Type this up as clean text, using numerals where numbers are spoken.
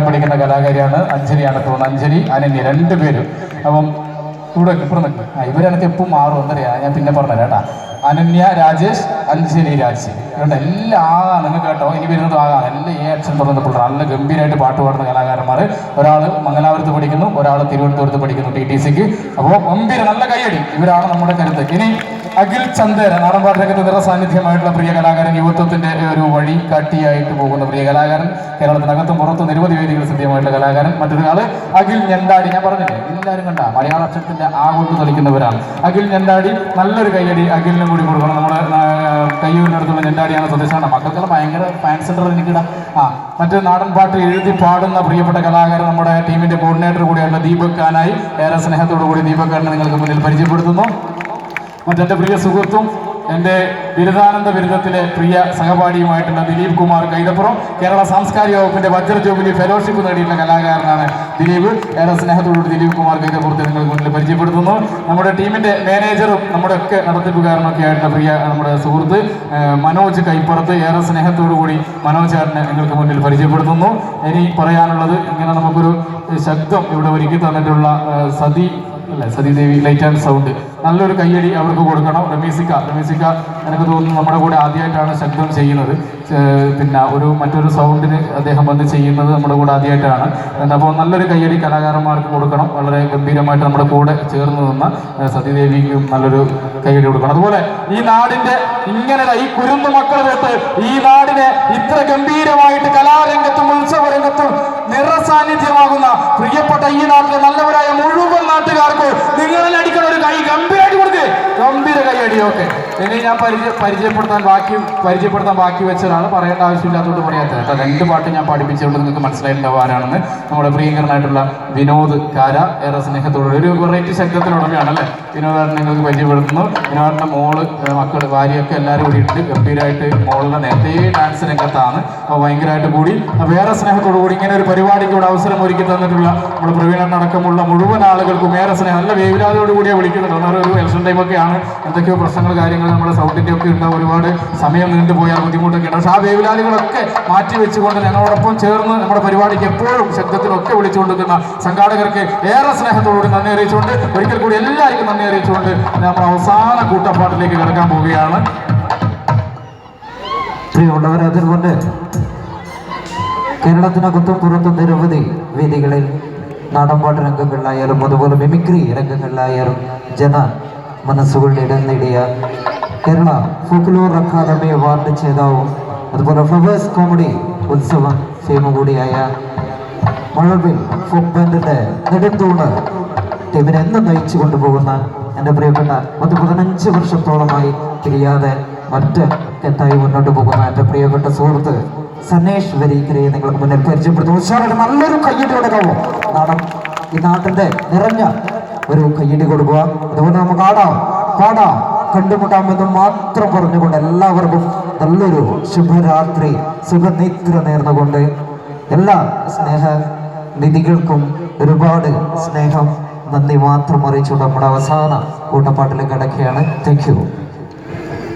പഠിക്കുന്ന കലാകാരിയാണ് അഞ്ജലിയാണ് തോന്നുന്നത്. അഞ്ജലി അനന്യ രണ്ടുപേരും. അപ്പം ഇവിടെ ഇപ്പുറം നിൽക്കും. ഇവരെനിക്ക് എപ്പോൾ മാറും എന്നറിയാം, ഞാൻ പിന്നെ പറഞ്ഞുതരാം കേട്ടാ. അനന്യ രാജേഷ്, അഞ്ജലി രാജ്, ഇവരുടെ എല്ലാ നിങ്ങൾ കേട്ടോ, ഇനി വരുന്നതും ആകാം. എല്ലാം ഈ അച്ഛൻ തുറന്ന പിള്ളേർ, നല്ല ഗംഭീരമായിട്ട് പാട്ട് പാടുന്ന കലാകാരന്മാർ. ഒരാൾ മംഗലാപുരത്ത് പഠിക്കുന്നു, ഒരാൾ തിരുവനന്തപുരത്ത് പഠിക്കുന്നു TTCക്ക്. അപ്പോൾ ഗംഭീര നല്ല കൈയടി. ഇവരാണ് നമ്മുടെ കരുത്ത്. ഇനി അഖിൽ ചന്ദേര, നാടൻപാട്ട് രംഗത്ത് നിറസാന്നിധ്യമായിട്ടുള്ള പ്രിയ കലാകാരൻ, യുവത്വത്തിന്റെ ഒരു വഴി കാട്ടിയായിട്ട് പോകുന്ന പ്രിയ കലാകാരൻ, കേരളത്തിനകത്തും പുറത്തും നിരവധി വേദികൾ സിദ്ധിയമായിട്ടുള്ള കലാകാരൻ. മറ്റൊരു ആള് അഖിൽ ഞെണ്ടാടി. ഞാൻ പറഞ്ഞില്ലേ, എല്ലാവരും കണ്ട മലയാള അക്ഷരത്തിന്റെ കൊണ്ട് കളിക്കുന്നവരാണ്. അഖിൽ ഞെണ്ടാടി, നല്ലൊരു കൈയടി അഖിലിനും കൂടി കൊടുക്കണം. നമ്മുടെ കയ്യൂരിനടുത്തുള്ള ഞെണ്ടാടിയാണ് സ്വദേശമാണ്. മക്കൾക്കെല്ലാം ഭയങ്കര ഫാൻസ് സെന്റർ എനിക്കിടാം. മറ്റു നാടൻപാട്ട് എഴുതി പാടുന്ന പ്രിയപ്പെട്ട കലാകാരൻ, നമ്മുടെ ടീമിന്റെ കോർഡിനേറ്റർ കൂടിയായിട്ടുള്ള ദീപക് ഖാനായി. ഏറെ സ്നേഹത്തോടു കൂടി ദീപക് ഖാനെ നിങ്ങൾക്ക് മുന്നിൽ പരിചയപ്പെടുത്തുന്നു. മറ്റെൻ്റെ പ്രിയ സുഹൃത്തും എൻ്റെ ബിരുദാനന്ദ ബിരുദത്തിലെ പ്രിയ സഹപാഠിയുമായിട്ടുള്ള ദിലീപ് കുമാർ കൈതപ്പുറം, കേരള സാംസ്കാരിക വകുപ്പിന്റെ വജ്ര ജൂബിലി ഫെലോഷിപ്പ് നേടിയിട്ടുള്ള കലാകാരനാണ് ദിലീപ്. ഏറെ സ്നേഹത്തോടുകൂടി ദിലീപ് കുമാർ കൈതപ്പുറത്തെ നിങ്ങൾക്ക് മുന്നിൽ പരിചയപ്പെടുത്തുന്നു. നമ്മുടെ ടീമിന്റെ മാനേജറും നമ്മുടെ ഒക്കെ നടത്തിപ്പുകാരനൊക്കെ ആയിട്ടുള്ള പ്രിയ നമ്മുടെ സുഹൃത്ത് മനോജ് കൈപ്പുറത്ത്, ഏറെ സ്നേഹത്തോടു കൂടി മനോജ് ചേട്ടനെ നിങ്ങൾക്ക് മുന്നിൽ പരിചയപ്പെടുത്തുന്നു. ഇനി പറയാനുള്ളത്, ഇങ്ങനെ നമുക്കൊരു ശബ്ദം ഇവിടെ ഒരുക്കി തന്നിട്ടുള്ള സതീദേവി ലൈറ്റ് ആൻഡ് സൗണ്ട്, നല്ലൊരു കയ്യടി അവർക്ക് കൊടുക്കണം. രമീസിക്ക എനിക്ക് തോന്നുന്നു നമ്മുടെ കൂടെ ആദ്യമായിട്ടാണ് ശബ്ദം ചെയ്യുന്നത്. പിന്നെ മറ്റൊരു സൗണ്ടിന് അദ്ദേഹം വന്ന് ചെയ്യുന്നത് നമ്മുടെ കൂടെ ആദ്യമായിട്ടാണ്. അപ്പോൾ നല്ലൊരു കയ്യടി കലാകാരന്മാർക്ക് കൊടുക്കണം. വളരെ ഗംഭീരമായിട്ട് നമ്മുടെ കൂടെ ചേർന്ന് നിന്ന സതീദേവിക്കും നല്ലൊരു കയ്യടി കൊടുക്കണം. അതുപോലെ ഈ നാടിന്റെ ഇങ്ങനെ ഈ കുരുന്നു മക്കൾ തൊട്ട് ഈ നാടിനെ ഇത്ര ഗംഭീരമായിട്ട് കലാരംഗത്തും ഉത്സവരംഗത്തും നിറസാന്നിധ്യമാകുന്ന പ്രിയപ്പെട്ട ഈ നാട്ടിലെ നല്ലവരായ മുഴുവൻ നാട്ടുകാർക്ക് നിങ്ങളിൽ അടിക്കുന്ന ഒരു കൈ ഗംഭീരമായിട്ട് കൊടുക്കുക, ഗംഭീര കൈയടി. ഓക്കെ, ഇനി ഞാൻ പരിചയപ്പെടുത്താൻ ബാക്കി വെച്ച ഒരാൾ, പറയേണ്ട ആവശ്യമില്ലാത്തതുകൊണ്ട് പറയാത്തത് കേട്ടോ. രണ്ട് പാട്ട് ഞാൻ പഠിപ്പിച്ചുകൊണ്ട് നിങ്ങൾക്ക് മനസ്സിലായിട്ടുണ്ടാവും ആരാണെന്ന്. നമ്മുടെ പ്രിയങ്കരനായിട്ടുള്ള വിനോദ് കാര, ഏറെ സ്നേഹത്തോടെ ഒരു വെറൈറ്റി ശബ്ദത്തിനുടമയാണ് അല്ലേ. വിനോദായിട്ട് നിങ്ങൾക്ക് പരിചയപ്പെടുത്തുന്നു. വിനോദിന്റെ മോള്, മക്കൾ, ഭാര്യയൊക്കെ എല്ലാവരും കൂടിയിട്ട് ഗംഭീരമായിട്ട് മോളുടെ നേരത്തെ ഡാൻസ് രംഗത്താണ്. അപ്പോൾ ഭയങ്കരമായിട്ട് കൂടി വേറെ സ്നേഹത്തോടു കൂടി ഇങ്ങനെ ഒരു പരിപാടിക്ക് ഇവിടെ അവസരം ഒരുക്കി തന്നിട്ടുള്ള നമ്മുടെ പ്രവീണനടക്കമുള്ള മുഴുവൻ ആളുകൾക്കും ഏറെ സ്നേഹം. നല്ല വേവിലാതയോട് കൂടിയാണ് വിളിക്കുന്നുണ്ട്. ഒരു ഇലക്ഷൻ ടൈമൊക്കെയാണ്, എന്തൊക്കെയോ പ്രശ്നങ്ങൾ കാര്യങ്ങൾ നമ്മുടെ സൗണ്ടിൻ്റെ ഒക്കെ ഉണ്ടാവും. ഒരുപാട് സമയം നീണ്ടുപോയാൽ ബുദ്ധിമുട്ടൊക്കെ ഉണ്ട്. പക്ഷേ ആ വേവിലാലികളൊക്കെ മാറ്റി വെച്ചുകൊണ്ട് ഞങ്ങളോടൊപ്പം ചേർന്ന് നമ്മുടെ പരിപാടിക്ക് എപ്പോഴും ശബ്ദത്തിലൊക്കെ വിളിച്ചുകൊണ്ടിരിക്കുന്ന സംഘാടകർക്ക് ഏറെ സ്നേഹത്തോടുകൂടി നന്ദി അറിയിച്ചുകൊണ്ട്, ഒരിക്കൽ കൂടി എല്ലാവർക്കും നന്ദി അറിയിച്ചുകൊണ്ട് നമ്മൾ അവസാന കൂട്ടപ്പാട്ടിലേക്ക് കിടക്കാൻ പോവുകയാണ്. പ്രിയമുള്ളവരെ, അതുകൊണ്ട് കേരളത്തിനകത്തും പുറത്തും നിരവധി വേദികളിൽ നാടൻപാട്ട് രംഗങ്ങളിലായാലും അതുപോലെ മിമിക്രി രംഗങ്ങളിലായാലും ജന മനസ്സുകളിൽ ഇടം നേടിയ കേരള ഫോക്ലോർ അക്കാദമി അവാർഡ് ജേതാവും അതുപോലെ ഫ്ലവേഴ്സ് കോമഡി ഉത്സവം ഫേമ കൂടിയായ മഴവിൽ ഫോക്ക് ബാൻഡിന്റെ നെടുന്തൂണ് ടീമിനെ എന്നും നയിച്ചു കൊണ്ടുപോകുന്ന എൻ്റെ പ്രിയപ്പെട്ട 15 വർഷത്തോളമായി പിരിയാതെ മറ്റ് കെട്ടായി മുന്നോട്ട് പോകുന്ന എൻ്റെ പ്രിയപ്പെട്ട സുഹൃത്ത് സനേഷ് വരീക്കരയെ നിങ്ങൾക്ക് മുന്നിൽ പരിചയപ്പെടുത്തും. ഉഷാറായിട്ട് നല്ലൊരു കയ്യടി കൊടുക്കാവോ? ഈ നാട്ടിന്റെ നിറഞ്ഞ ഒരു കയ്യടി കൊടുക്കുക. അതുകൊണ്ട് നമുക്ക് പാടാം കണ്ടുമുട്ടാമെന്ന് മാത്രം പറഞ്ഞുകൊണ്ട് എല്ലാവർക്കും നല്ലൊരു ശുഭരാത്രി, സുഖനിദ്ര നേർന്നുകൊണ്ട് എല്ലാ സ്നേഹനിധികൾക്കും ഒരുപാട് സ്നേഹം, നന്ദി മാത്രം അറിയിച്ചുകൊണ്ട് നമ്മുടെ അവസാന കൂട്ടപ്പാട്ടിലേക്ക് കിടക്കുകയാണ്. Thank you.